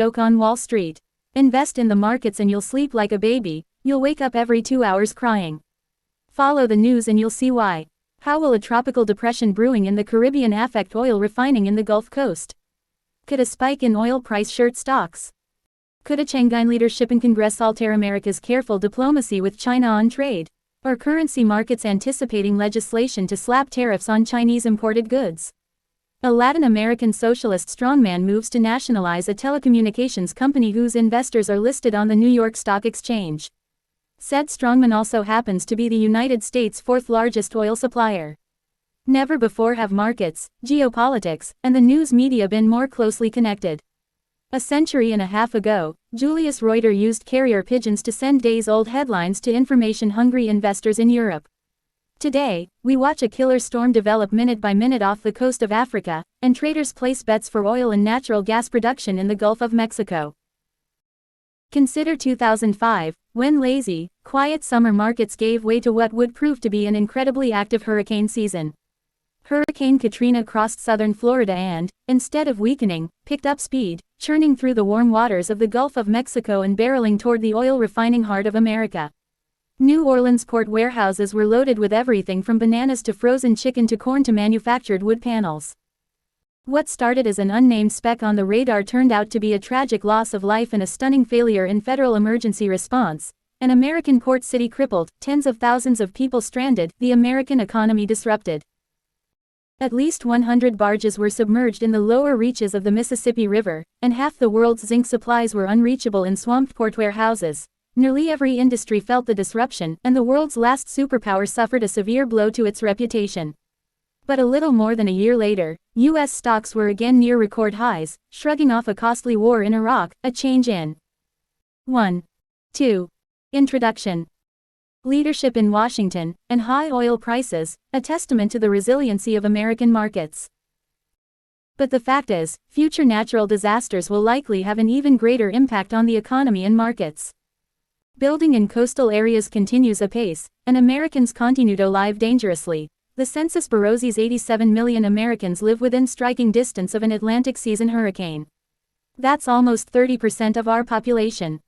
Joke on Wall Street. Invest in the markets and you'll sleep like a baby, you'll wake up every 2 hours crying. Follow the news and you'll see why. How will a tropical depression brewing in the Caribbean affect oil refining in the Gulf Coast? Could a spike in oil price shirt stocks? Could a Chang'an leadership in Congress alter America's careful diplomacy with China on trade? Or currency markets anticipating legislation to slap tariffs on Chinese imported goods? A Latin American socialist strongman moves to nationalize a telecommunications company whose investors are listed on the New York Stock Exchange. Said strongman also happens to be the United States' fourth largest oil supplier. Never before have markets, geopolitics, and the news media been more closely connected. A century and a half ago, Julius Reuter used carrier pigeons to send days-old headlines to information-hungry investors in Europe. Today, we watch a killer storm develop minute by minute off the coast of Africa, and traders place bets for oil and natural gas production in the Gulf of Mexico. Consider 2005, when lazy, quiet summer markets gave way to what would prove to be an incredibly active hurricane season. Hurricane Katrina crossed southern Florida and, instead of weakening, picked up speed, churning through the warm waters of the Gulf of Mexico and barreling toward the oil refining heart of America. New Orleans port warehouses were loaded with everything from bananas to frozen chicken to corn to manufactured wood panels. What started as an unnamed speck on the radar turned out to be a tragic loss of life and a stunning failure in federal emergency response. An American port city crippled, tens of thousands of people stranded, the American economy disrupted. At least 100 barges were submerged in the lower reaches of the Mississippi River, and half the world's zinc supplies were unreachable in swamped port warehouses. Nearly every industry felt the disruption, and the world's last superpower suffered a severe blow to its reputation. But a little more than a year later, U.S. stocks were again near record highs, shrugging off a costly war in Iraq, a change in 1. 2. Introduction. Leadership in Washington, and high oil prices, a testament to the resiliency of American markets. But the fact is, future natural disasters will likely have an even greater impact on the economy and markets. Building in coastal areas continues apace, and Americans continue to live dangerously. The Census Bureau's 87 million Americans live within striking distance of an Atlantic season hurricane. That's almost 30% of our population.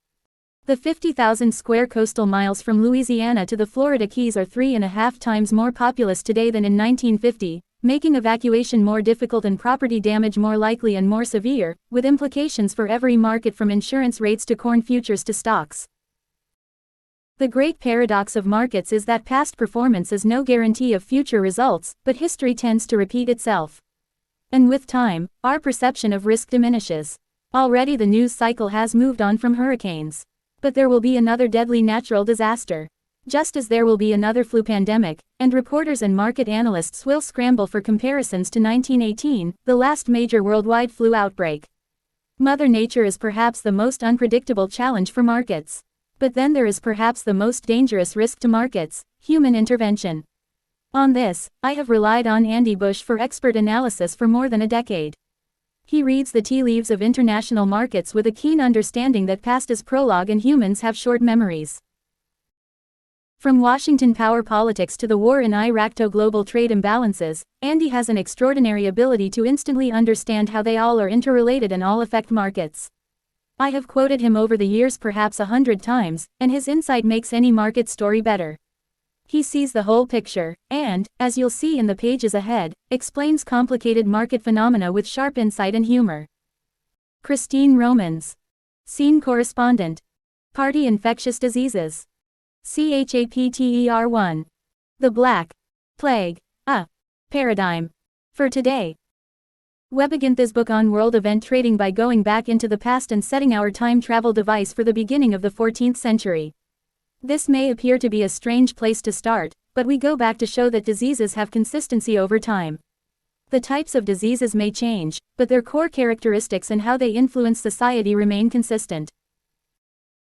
The 50,000 square coastal miles from Louisiana to the Florida Keys are 3.5 times more populous today than in 1950, making evacuation more difficult and property damage more likely and more severe, with implications for every market from insurance rates to corn futures to stocks. The great paradox of markets is that past performance is no guarantee of future results, but history tends to repeat itself. And with time, our perception of risk diminishes. Already the news cycle has moved on from hurricanes. But there will be another deadly natural disaster. Just as there will be another flu pandemic, and reporters and market analysts will scramble for comparisons to 1918, the last major worldwide flu outbreak. Mother Nature is perhaps the most unpredictable challenge for markets. But then there is perhaps the most dangerous risk to markets: human intervention. On this, I have relied on Andy Bush for expert analysis for more than a decade. He reads the tea leaves of international markets with a keen understanding that past is prologue and humans have short memories. From Washington power politics to the war in Iraq to global trade imbalances, Andy has an extraordinary ability to instantly understand how they all are interrelated and all affect markets. I have quoted him over the years perhaps 100 times, and his insight makes any market story better. He sees the whole picture, and, as you'll see in the pages ahead, explains complicated market phenomena with sharp insight and humor. Christine Romans. Scene correspondent. Party infectious diseases. CHAPTER 1. The Black Plague. A paradigm. For today. We begin this book on world event trading by going back into the past and setting our time travel device for the beginning of the 14th century. This may appear to be a strange place to start, but we go back to show that diseases have consistency over time. The types of diseases may change, but their core characteristics and how they influence society remain consistent.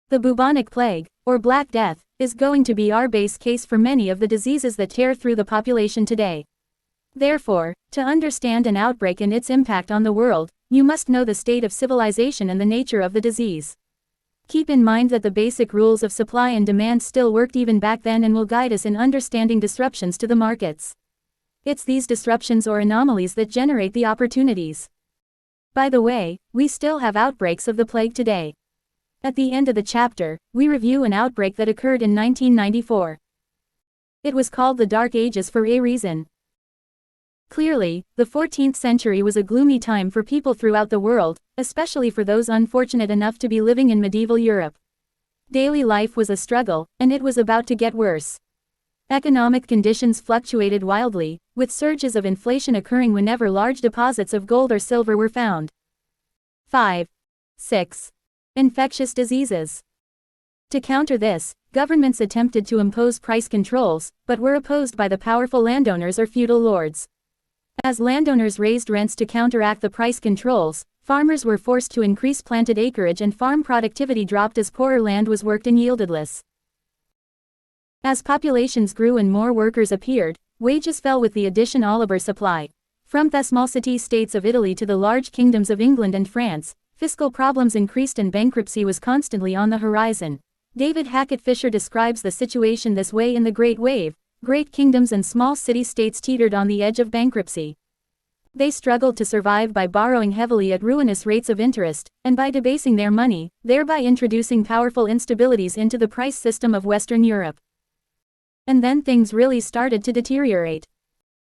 The bubonic plague, or Black Death, is going to be our base case for many of the diseases that tear through the population today. Therefore, to understand an outbreak and its impact on the world, you must know the state of civilization and the nature of the disease. Keep in mind that the basic rules of supply and demand still worked even back then and will guide us in understanding disruptions to the markets. It's these disruptions or anomalies that generate the opportunities. By the way, we still have outbreaks of the plague today. At the end of the chapter, we review an outbreak that occurred in 1994. It was called the Dark Ages for a reason. Clearly, the 14th century was a gloomy time for people throughout the world, especially for those unfortunate enough to be living in medieval Europe. Daily life was a struggle, and it was about to get worse. Economic conditions fluctuated wildly, with surges of inflation occurring whenever large deposits of gold or silver were found. 5. 6. Infectious diseases. To counter this, governments attempted to impose price controls, but were opposed by the powerful landowners or feudal lords. As landowners raised rents to counteract the price controls, farmers were forced to increase planted acreage and farm productivity dropped as poorer land was worked and yielded less. As populations grew and more workers appeared, wages fell with the addition of labor supply. From the small city-states of Italy to the large kingdoms of England and France, fiscal problems increased and bankruptcy was constantly on the horizon. David Hackett Fischer describes the situation this way in The Great Wave: great kingdoms and small city-states teetered on the edge of bankruptcy. They struggled to survive by borrowing heavily at ruinous rates of interest, and by debasing their money, thereby introducing powerful instabilities into the price system of Western Europe. And then things really started to deteriorate.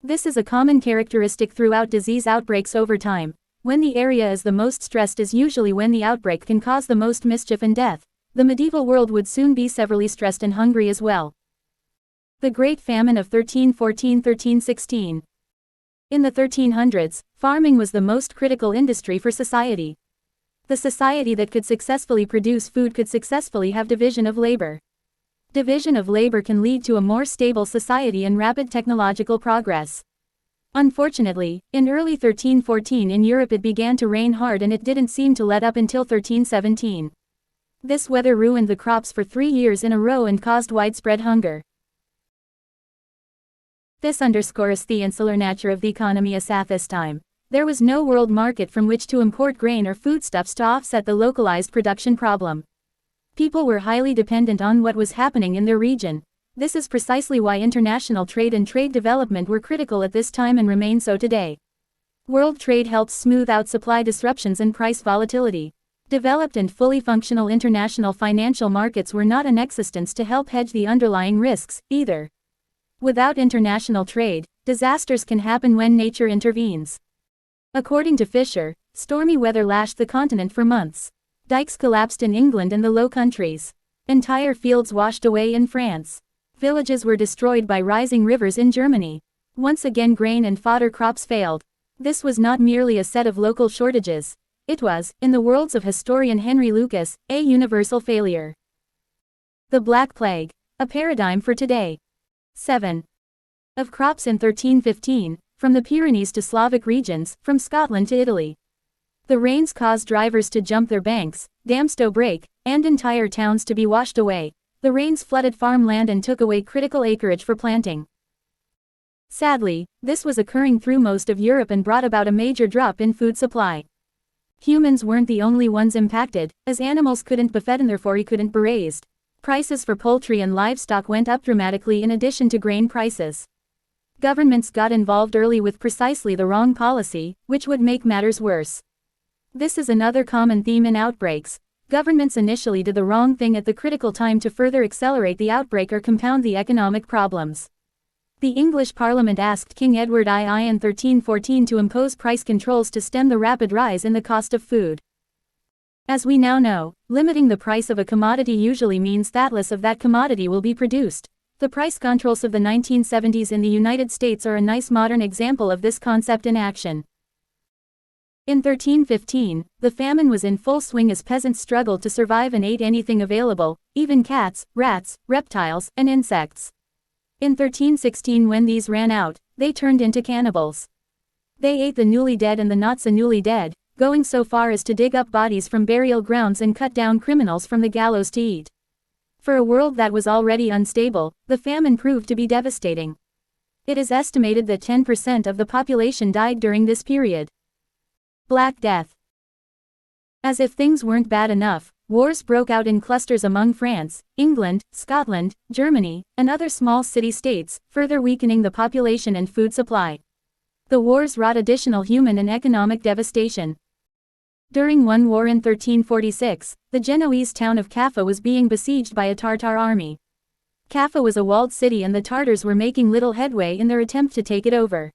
This is a common characteristic throughout disease outbreaks over time. When the area is the most stressed is usually when the outbreak can cause the most mischief and death. The medieval world would soon be severely stressed and hungry as well. The Great Famine of 1314–1316. In the 1300s, farming was the most critical industry for society. The society that could successfully produce food could successfully have division of labor. Division of labor can lead to a more stable society and rapid technological progress. Unfortunately, in early 1314 in Europe it began to rain hard and it didn't seem to let up until 1317. This weather ruined the crops for 3 years in a row and caused widespread hunger. This underscores the insular nature of the economy as at this time. There was no world market from which to import grain or foodstuffs to offset the localized production problem. People were highly dependent on what was happening in their region. This is precisely why international trade and trade development were critical at this time and remain so today. World trade helps smooth out supply disruptions and price volatility. Developed and fully functional international financial markets were not in existence to help hedge the underlying risks, either. Without international trade, disasters can happen when nature intervenes. According to Fischer, stormy weather lashed the continent for months. Dikes collapsed in England and the Low Countries. Entire fields washed away in France. Villages were destroyed by rising rivers in Germany. Once again grain and fodder crops failed. This was not merely a set of local shortages. It was, in the words of historian Henry Lucas, a universal failure. The Black Plague. A paradigm for today. 7. Of crops in 1315, from the Pyrenees to Slavic regions, from Scotland to Italy. The rains caused drivers to jump their banks, dams to break, and entire towns to be washed away. The rains flooded farmland and took away critical acreage for planting. Sadly, this was occurring through most of Europe and brought about a major drop in food supply. Humans weren't the only ones impacted, as animals couldn't be fed and therefore couldn't be raised. Prices for poultry and livestock went up dramatically in addition to grain prices. Governments got involved early with precisely the wrong policy, which would make matters worse. This is another common theme in outbreaks. Governments initially did the wrong thing at the critical time to further accelerate the outbreak or compound the economic problems. The English Parliament asked King Edward II in 1314 to impose price controls to stem the rapid rise in the cost of food. As we now know, limiting the price of a commodity usually means that less of that commodity will be produced. The price controls of the 1970s in the United States are a nice modern example of this concept in action. In 1315, the famine was in full swing as peasants struggled to survive and ate anything available, even cats, rats, reptiles, and insects. In 1316 when these ran out, they turned into cannibals. They ate the newly dead and the not so newly dead, going so far as to dig up bodies from burial grounds and cut down criminals from the gallows to eat. For a world that was already unstable, the famine proved to be devastating. It is estimated that 10% of the population died during this period. Black Death. As if things weren't bad enough, wars broke out in clusters among France, England, Scotland, Germany, and other small city-states, further weakening the population and food supply. The wars wrought additional human and economic devastation. During one war in 1346, the Genoese town of Caffa was being besieged by a Tartar army. Caffa was a walled city and the Tartars were making little headway in their attempt to take it over.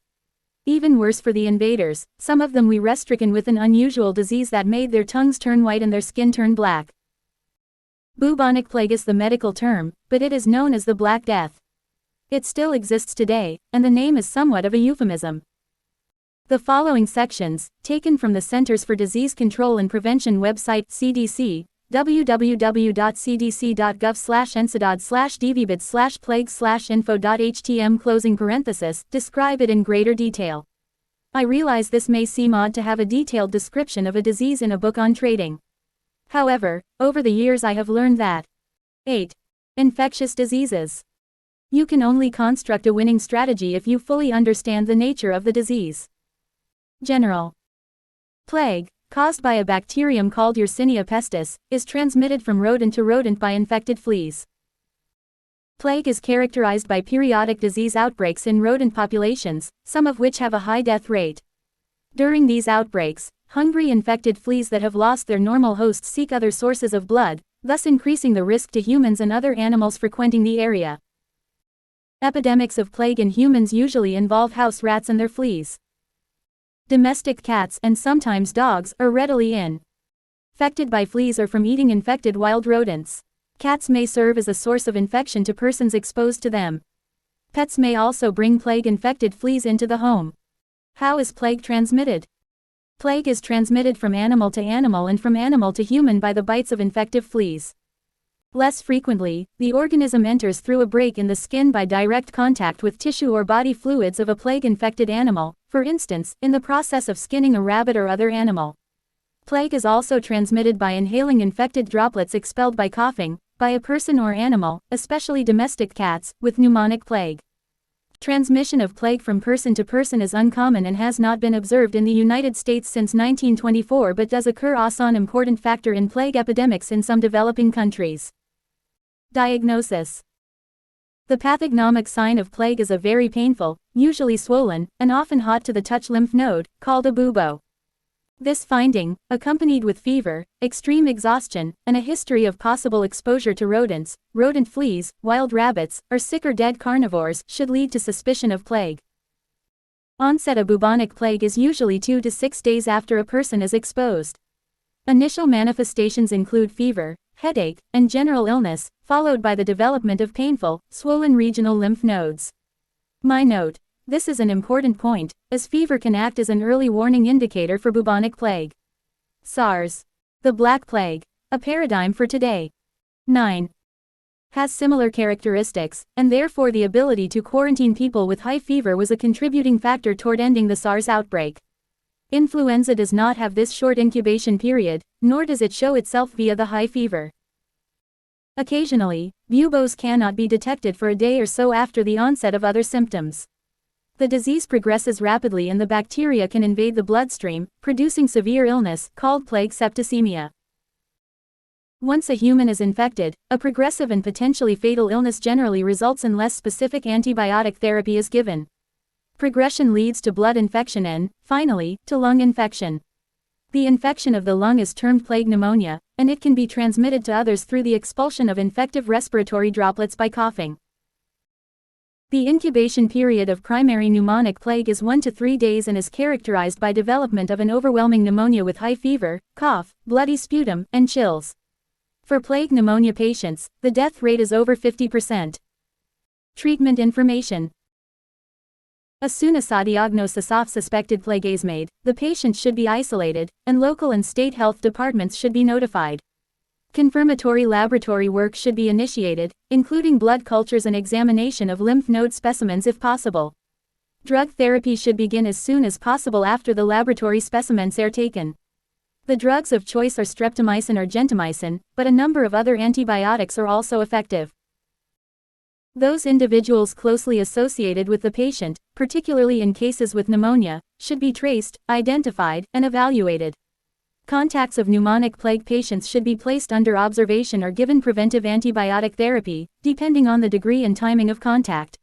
Even worse for the invaders, some of them were stricken with an unusual disease that made their tongues turn white and their skin turn black. Bubonic plague is the medical term, but it is known as the Black Death. It still exists today, and the name is somewhat of a euphemism. The following sections, taken from the Centers for Disease Control and Prevention website CDC, www.cdc.gov/ncdad/dvbid/plague/info.htm, describe it in greater detail. I realize this may seem odd to have a detailed description of a disease in a book on trading. However, over the years I have learned that 8. Infectious diseases. You can only construct a winning strategy if you fully understand the nature of the disease. General. Plague, caused by a bacterium called Yersinia pestis, is transmitted from rodent to rodent by infected fleas. Plague is characterized by periodic disease outbreaks in rodent populations, some of which have a high death rate. During these outbreaks, hungry infected fleas that have lost their normal hosts seek other sources of blood, thus increasing the risk to humans and other animals frequenting the area. Epidemics of plague in humans usually involve house rats and their fleas. Domestic cats and sometimes dogs are readily infected by fleas or from eating infected wild rodents. Cats may serve as a source of infection to persons exposed to them. Pets may also bring plague-infected fleas into the home. How is plague transmitted? Plague is transmitted from animal to animal and from animal to human by the bites of infective fleas. Less frequently, the organism enters through a break in the skin by direct contact with tissue or body fluids of a plague-infected animal, for instance, in the process of skinning a rabbit or other animal. Plague is also transmitted by inhaling infected droplets expelled by coughing, by a person or animal, especially domestic cats, with pneumonic plague. Transmission of plague from person to person is uncommon and has not been observed in the United States since 1924 but does occur as an important factor in plague epidemics in some developing countries. Diagnosis. The pathognomic sign of plague is a very painful, usually swollen, and often hot to the touch lymph node, called a bubo. This finding, accompanied with fever, extreme exhaustion, and a history of possible exposure to rodents, rodent fleas, wild rabbits, or sick or dead carnivores, should lead to suspicion of plague. Onset of bubonic plague is usually 2 to 6 days after a person is exposed. Initial manifestations include fever, headache, and general illness, followed by the development of painful, swollen regional lymph nodes. My note. This is an important point, as fever can act as an early warning indicator for bubonic plague. SARS. The Black Plague. A paradigm for today. 9. Has similar characteristics, and therefore the ability to quarantine people with high fever was a contributing factor toward ending the SARS outbreak. Influenza does not have this short incubation period, nor does it show itself via the high fever. Occasionally, buboes cannot be detected for a day or so after the onset of other symptoms. The disease progresses rapidly and the bacteria can invade the bloodstream, producing severe illness, called plague septicemia. Once a human is infected, a progressive and potentially fatal illness generally results unless specific antibiotic therapy is given. Progression leads to blood infection and, finally, to lung infection. The infection of the lung is termed plague pneumonia, and it can be transmitted to others through the expulsion of infective respiratory droplets by coughing. The incubation period of primary pneumonic plague is 1 to 3 days and is characterized by development of an overwhelming pneumonia with high fever, cough, bloody sputum, and chills. For plague pneumonia patients, the death rate is over 50%. Treatment information. As soon as a diagnosis of suspected plague is made, the patient should be isolated, and local and state health departments should be notified. Confirmatory laboratory work should be initiated, including blood cultures and examination of lymph node specimens if possible. Drug therapy should begin as soon as possible after the laboratory specimens are taken. The drugs of choice are streptomycin or gentamicin, but a number of other antibiotics are also effective. Those individuals closely associated with the patient, particularly in cases with pneumonia, should be traced, identified, and evaluated. Contacts of pneumonic plague patients should be placed under observation or given preventive antibiotic therapy, depending on the degree and timing of contact.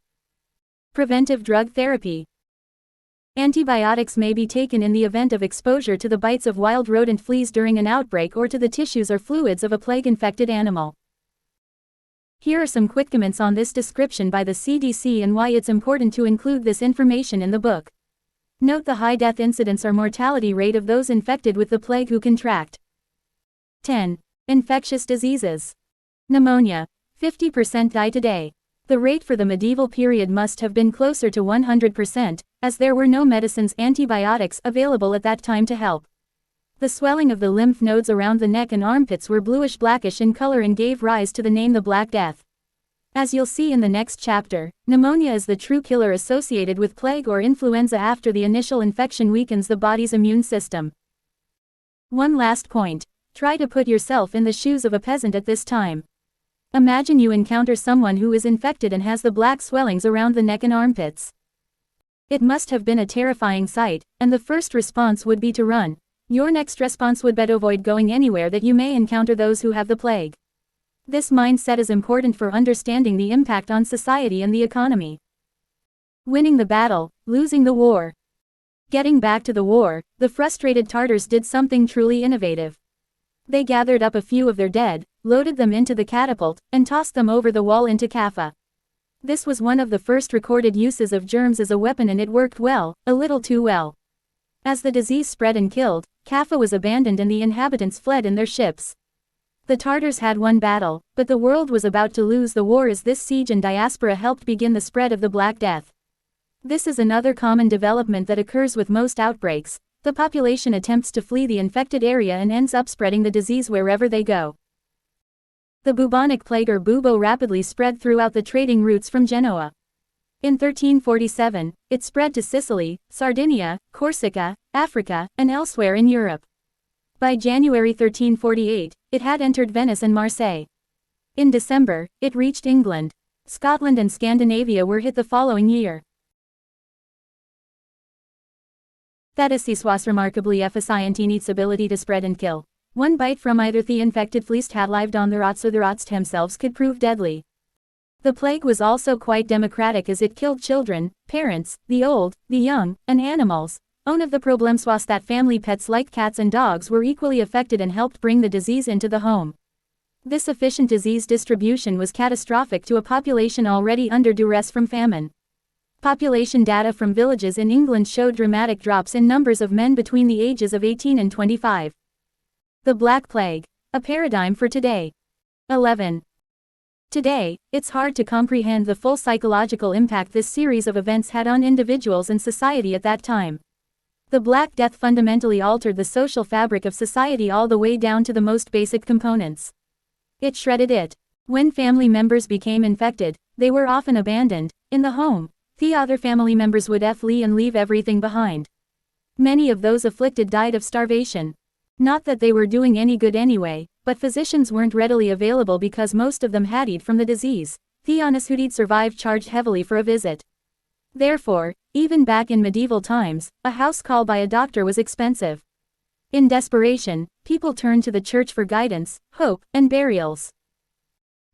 Preventive drug therapy. Antibiotics may be taken in the event of exposure to the bites of wild rodent fleas during an outbreak or to the tissues or fluids of a plague-infected animal. Here are some quick comments on this description by the CDC and why it's important to include this information in the book. Note the high death incidence or mortality rate of those infected with the plague who contract. 10. Infectious diseases. Pneumonia. 50% die today. The rate for the medieval period must have been closer to 100%, as there were no medicines, antibiotics, available at that time to help. The swelling of the lymph nodes around the neck and armpits were bluish-blackish in color and gave rise to the name the Black Death. As you'll see in the next chapter, pneumonia is the true killer associated with plague or influenza after the initial infection weakens the body's immune system. One last point. Try to put yourself in the shoes of a peasant at this time. Imagine you encounter someone who is infected and has the black swellings around the neck and armpits. It must have been a terrifying sight, and the first response would be to run. Your next response would be to avoid going anywhere that you may encounter those who have the plague. This mindset is important for understanding the impact on society and the economy. Winning the battle, losing the war. Getting back to the war, the frustrated Tartars did something truly innovative. They gathered up a few of their dead, loaded them into the catapult, and tossed them over the wall into Kaffa. This was one of the first recorded uses of germs as a weapon, and it worked well, a little too well. As the disease spread and killed, Kaffa was abandoned and the inhabitants fled in their ships. The Tartars had won battle, but the world was about to lose the war as this siege and diaspora helped begin the spread of the Black Death. This is another common development that occurs with most outbreaks. The population attempts to flee the infected area and ends up spreading the disease wherever they go. The bubonic plague or bubo rapidly spread throughout the trading routes from Genoa. In 1347, it spread to Sicily, Sardinia, Corsica, Africa, and elsewhere in Europe. By January 1348, it had entered Venice and Marseille. In December, it reached England. Scotland and Scandinavia were hit the following year. That is was remarkably efficient in its ability to spread and kill. One bite from either the infected fleas had lived on the rats or the rats themselves could prove deadly. The plague was also quite democratic as it killed children, parents, the old, the young, and animals. One of the problems was that family pets like cats and dogs were equally affected and helped bring the disease into the home. This efficient disease distribution was catastrophic to a population already under duress from famine. Population data from villages in England showed dramatic drops in numbers of men between the ages of 18 and 25. The Black Plague. A paradigm for today. 11. Today, it's hard to comprehend the full psychological impact this series of events had on individuals and society at that time. The Black Death fundamentally altered the social fabric of society all the way down to the most basic components. It shredded it. When family members became infected, they were often abandoned, in the home. The other family members would flee and leave everything behind. Many of those afflicted died of starvation. Not that they were doing any good anyway, but physicians weren't readily available because most of them had died from the disease. The honest who did survive charged heavily for a visit. Therefore, even back in medieval times, a house call by a doctor was expensive. In desperation, people turned to the church for guidance, hope, and burials.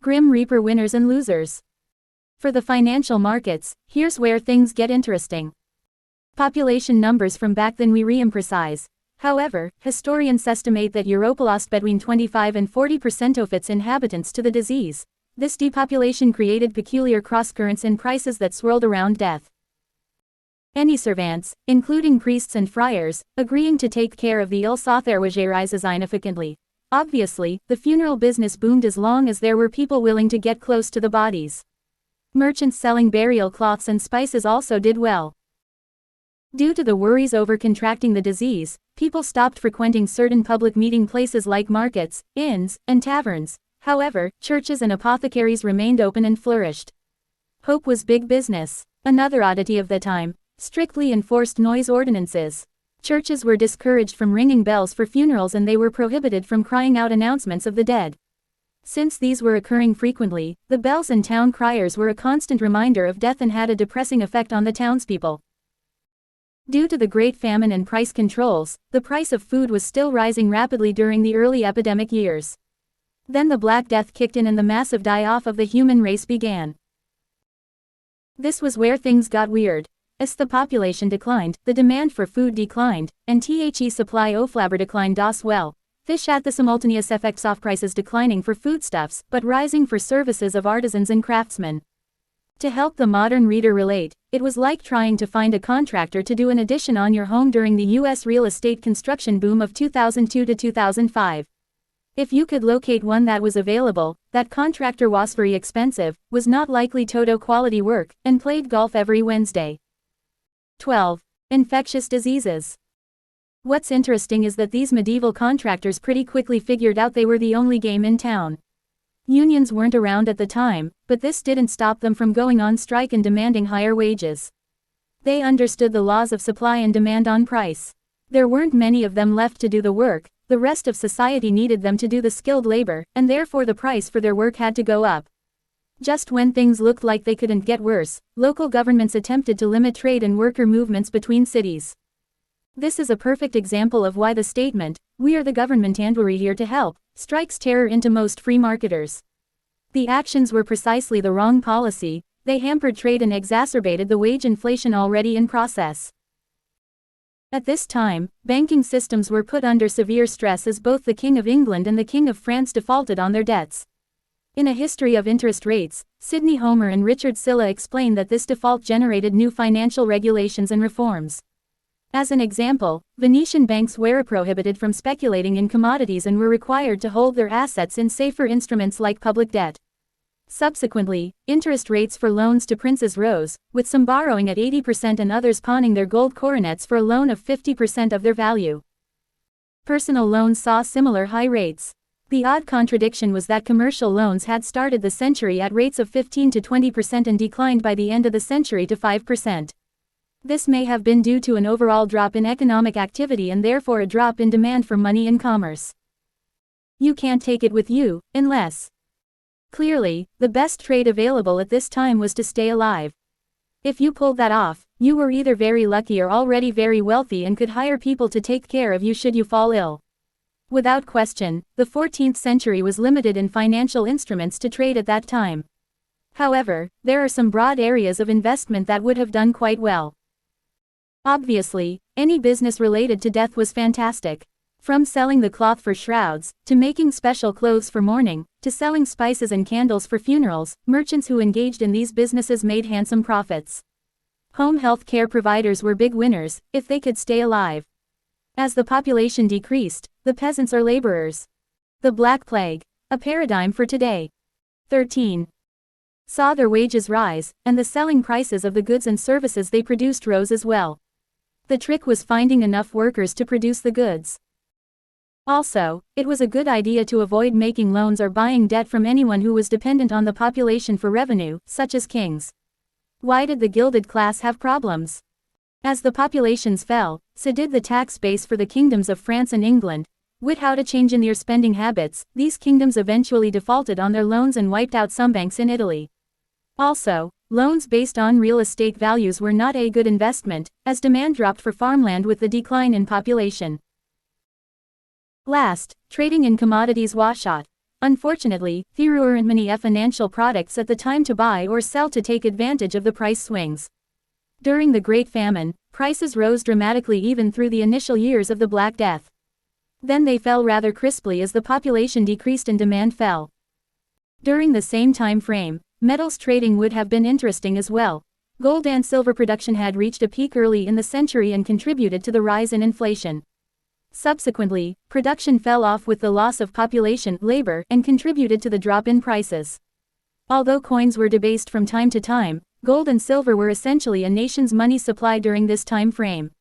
Grim Reaper winners and losers. For the financial markets, here's where things get interesting. Population numbers from back then we re-imprecise. However, historians estimate that Europa lost between 25 and 40% of its inhabitants to the disease. This depopulation created peculiar crosscurrents in prices that swirled around death. Any servants, including priests and friars, agreeing to take care of the ill saw their wages significantly. Obviously, the funeral business boomed as long as there were people willing to get close to the bodies. Merchants selling burial cloths and spices also did well. Due to the worries over contracting the disease, people stopped frequenting certain public meeting places like markets, inns, and taverns. However, churches and apothecaries remained open and flourished. Hope was big business. Another oddity of the time, strictly enforced noise ordinances. Churches were discouraged from ringing bells for funerals and they were prohibited from crying out announcements of the dead. Since these were occurring frequently, the bells and town criers were a constant reminder of death and had a depressing effect on the townspeople. Due to the Great Famine and price controls, the price of food was still rising rapidly during the early epidemic years. Then the Black Death kicked in and the massive die-off of the human race began. This was where things got weird. As the population declined, the demand for food declined, and the supply of flavor declined as well. This had the simultaneous effects of prices declining for foodstuffs, but rising for services of artisans and craftsmen. To help the modern reader relate, it was like trying to find a contractor to do an addition on your home during the U.S. real estate construction boom of 2002 to 2005. If you could locate one that was available, that contractor was very expensive, was not likely Toto quality work, and played golf every Wednesday. 12. Infectious diseases. What's interesting is that these medieval contractors pretty quickly figured out they were the only game in town. Unions weren't around at the time, but this didn't stop them from going on strike and demanding higher wages. They understood the laws of supply and demand on price. There weren't many of them left to do the work, the rest of society needed them to do the skilled labor, and therefore the price for their work had to go up. Just when things looked like they couldn't get worse, local governments attempted to limit trade and worker movements between cities. This is a perfect example of why the statement, "We are the government and we're here to help," strikes terror into most free marketers. The actions were precisely the wrong policy, they hampered trade and exacerbated the wage inflation already in process. At this time, banking systems were put under severe stress as both the King of England and the King of France defaulted on their debts. In A History of Interest Rates, Sidney Homer and Richard Silla explain that this default generated new financial regulations and reforms. As an example, Venetian banks were prohibited from speculating in commodities and were required to hold their assets in safer instruments like public debt. Subsequently, interest rates for loans to princes rose, with some borrowing at 80% and others pawning their gold coronets for a loan of 50% of their value. Personal loans saw similar high rates. The odd contradiction was that commercial loans had started the century at rates of 15 to 20% and declined by the end of the century to 5%. This may have been due to an overall drop in economic activity and therefore a drop in demand for money in commerce. You can't take it with you, unless. Clearly, the best trade available at this time was to stay alive. If you pulled that off, you were either very lucky or already very wealthy and could hire people to take care of you should you fall ill. Without question, the 14th century was limited in financial instruments to trade at that time. However, there are some broad areas of investment that would have done quite well. Obviously, any business related to death was fantastic. From selling the cloth for shrouds, to making special clothes for mourning, to selling spices and candles for funerals, merchants who engaged in these businesses made handsome profits. Home health care providers were big winners, if they could stay alive. As the population decreased, the peasants are laborers. The Black Plague, a paradigm for today. 13. Saw their wages rise, and the selling prices of the goods and services they produced rose as well. The trick was finding enough workers to produce the goods. Also, it was a good idea to avoid making loans or buying debt from anyone who was dependent on the population for revenue, such as kings. Why did the gilded class have problems? As the populations fell, so did the tax base for the kingdoms of France and England. Without a change in their spending habits, these kingdoms eventually defaulted on their loans and wiped out some banks in Italy. Also, loans based on real estate values were not a good investment, as demand dropped for farmland with the decline in population. Last, trading in commodities was shot. Unfortunately, there weren't many financial products at the time to buy or sell to take advantage of the price swings. During the Great Famine, prices rose dramatically even through the initial years of the Black Death. Then they fell rather crisply as the population decreased and demand fell. During the same time frame, metals trading would have been interesting as well. Gold and silver production had reached a peak early in the century and contributed to the rise in inflation. Subsequently, production fell off with the loss of population, labor, and contributed to the drop in prices. Although coins were debased from time to time, gold and silver were essentially a nation's money supply during this time frame.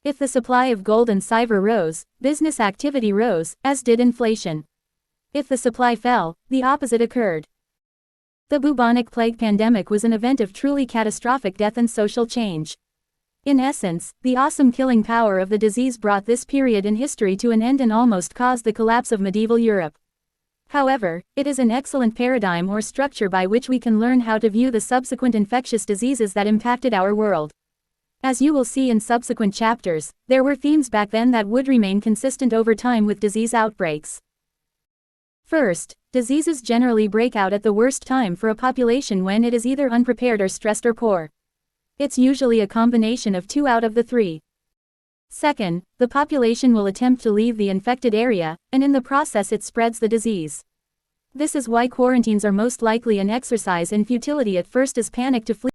If the supply of gold and silver rose, business activity rose, as did inflation. If the supply fell, the opposite occurred. The bubonic plague pandemic was an event of truly catastrophic death and social change. In essence, the awesome killing power of the disease brought this period in history to an end and almost caused the collapse of medieval Europe. However, it is an excellent paradigm or structure by which we can learn how to view the subsequent infectious diseases that impacted our world. As you will see in subsequent chapters, there were themes back then that would remain consistent over time with disease outbreaks. First, diseases generally break out at the worst time for a population when it is either unprepared or stressed or poor. It's usually a combination of 2 out of the 3. Second, the population will attempt to leave the infected area, and in the process it spreads the disease. This is why quarantines are most likely an exercise in futility. At first is panic to flee.